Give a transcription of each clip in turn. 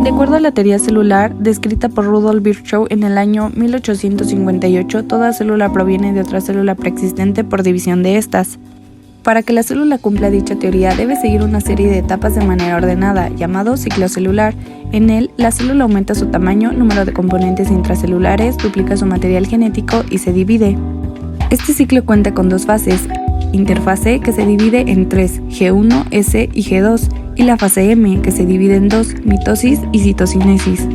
De acuerdo a la teoría celular, descrita por Rudolf Virchow en el año 1858, toda célula proviene de otra célula preexistente por división de estas. Para que la célula cumpla dicha teoría, debe seguir una serie de etapas de manera ordenada, llamado ciclo celular. En él, la célula aumenta su tamaño, número de componentes intracelulares, duplica su material genético y se divide. Este ciclo cuenta con dos fases: interfase, que se divide en tres, G1, S y G2, y la fase M, que se divide en dos, mitosis y citocinesis.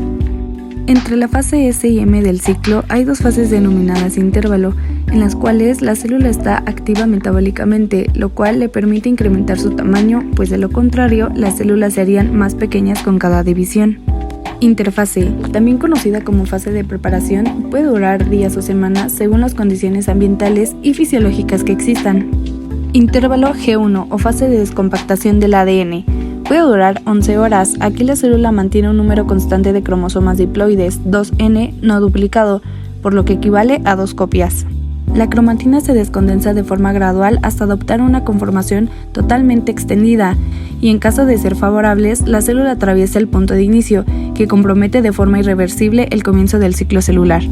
Entre la fase S y M del ciclo hay dos fases denominadas intervalo, en las cuales la célula está activa metabólicamente, lo cual le permite incrementar su tamaño, pues de lo contrario, las células se harían más pequeñas con cada división. Interfase, también conocida como fase de preparación, puede durar días o semanas según las condiciones ambientales y fisiológicas que existan. Intervalo G1 o fase de descompactación del ADN. Puede durar 11 horas. Aquí la célula mantiene un número constante de cromosomas diploides, 2N, no duplicado, por lo que equivale a 2 copias. La cromatina se descondensa de forma gradual hasta adoptar una conformación totalmente extendida, y en caso de ser favorables, la célula atraviesa el punto de inicio, que compromete de forma irreversible el comienzo del ciclo celular.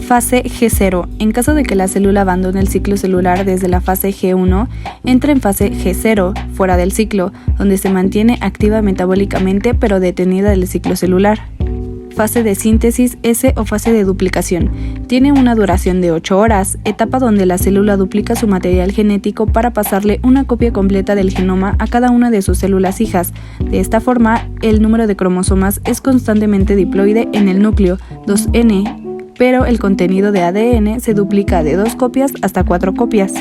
Fase G0. En caso de que la célula abandone el ciclo celular desde la fase G1, entra en fase G0, fuera del ciclo, donde se mantiene activa metabólicamente pero detenida del ciclo celular. Fase de síntesis S o fase de duplicación. Tiene una duración de 8 horas, etapa donde la célula duplica su material genético para pasarle una copia completa del genoma a cada una de sus células hijas. De esta forma, el número de cromosomas es constantemente diploide en el núcleo, 2N, pero el contenido de ADN se duplica de 2 copias hasta 4 copias.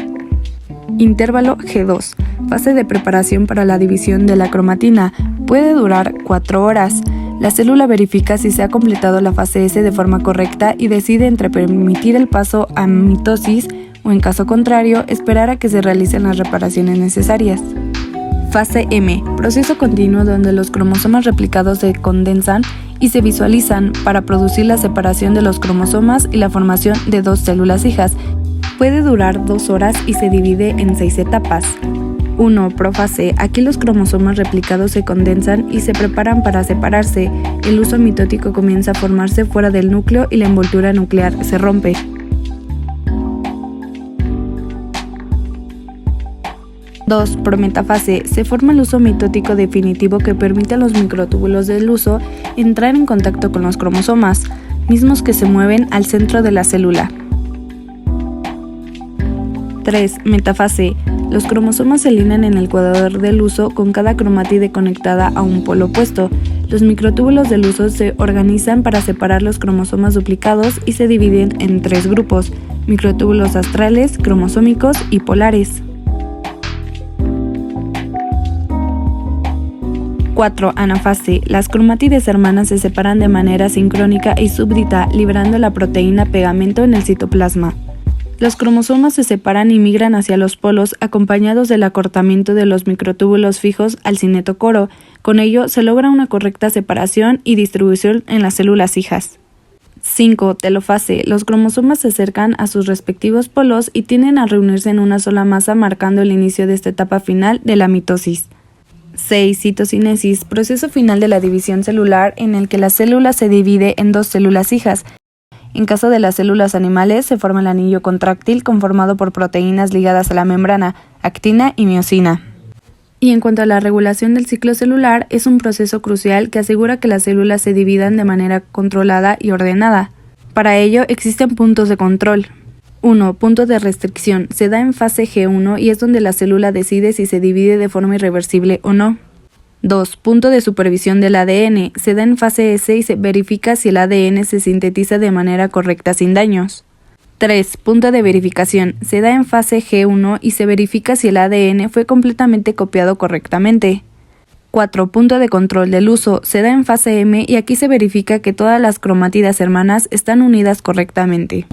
Intervalo G2. Fase de preparación para la división de la cromatina. Puede durar 4 horas. La célula verifica si se ha completado la fase S de forma correcta y decide entre permitir el paso a mitosis o, en caso contrario, esperar a que se realicen las reparaciones necesarias. Fase M. Proceso continuo donde los cromosomas replicados se condensan y se visualizan para producir la separación de los cromosomas y la formación de 2 células hijas. Puede durar 2 horas y se divide en 6 etapas. 1. Profase. Aquí los cromosomas replicados se condensan y se preparan para separarse. El huso mitótico comienza a formarse fuera del núcleo y la envoltura nuclear se rompe. 2. Prometafase. Se forma el huso mitótico definitivo que permite a los microtúbulos del huso entrar en contacto con los cromosomas, mismos que se mueven al centro de la célula. 3. Metafase. Los cromosomas se alinean en el ecuador del huso con cada cromátide conectada a un polo opuesto. Los microtúbulos del huso se organizan para separar los cromosomas duplicados y se dividen en 3 grupos: microtúbulos astrales, cromosómicos y polares. 4. Anafase. Las cromátides hermanas se separan de manera sincrónica y súbdita, librando la proteína pegamento en el citoplasma. Los cromosomas se separan y migran hacia los polos, acompañados del acortamiento de los microtúbulos fijos al cinetocoro. Con ello se logra una correcta separación y distribución en las células hijas. 5. Telofase. Los cromosomas se acercan a sus respectivos polos y tienden a reunirse en una sola masa, marcando el inicio de esta etapa final de la mitosis. 6. Citocinesis. Proceso final de la división celular en el que la célula se divide en 2 células hijas. En caso de las células animales, se forma el anillo contráctil conformado por proteínas ligadas a la membrana, actina y miosina. Y en cuanto a la regulación del ciclo celular, es un proceso crucial que asegura que las células se dividan de manera controlada y ordenada. Para ello, existen puntos de control. 1. Punto de restricción. Se da en fase G1 y es donde la célula decide si se divide de forma irreversible o no. 2. Punto de supervisión del ADN. Se da en fase S y se verifica si el ADN se sintetiza de manera correcta sin daños. 3. Punto de verificación. Se da en fase G1 y se verifica si el ADN fue completamente copiado correctamente. 4. Punto de control del uso. Se da en fase M y aquí se verifica que todas las cromátidas hermanas están unidas correctamente.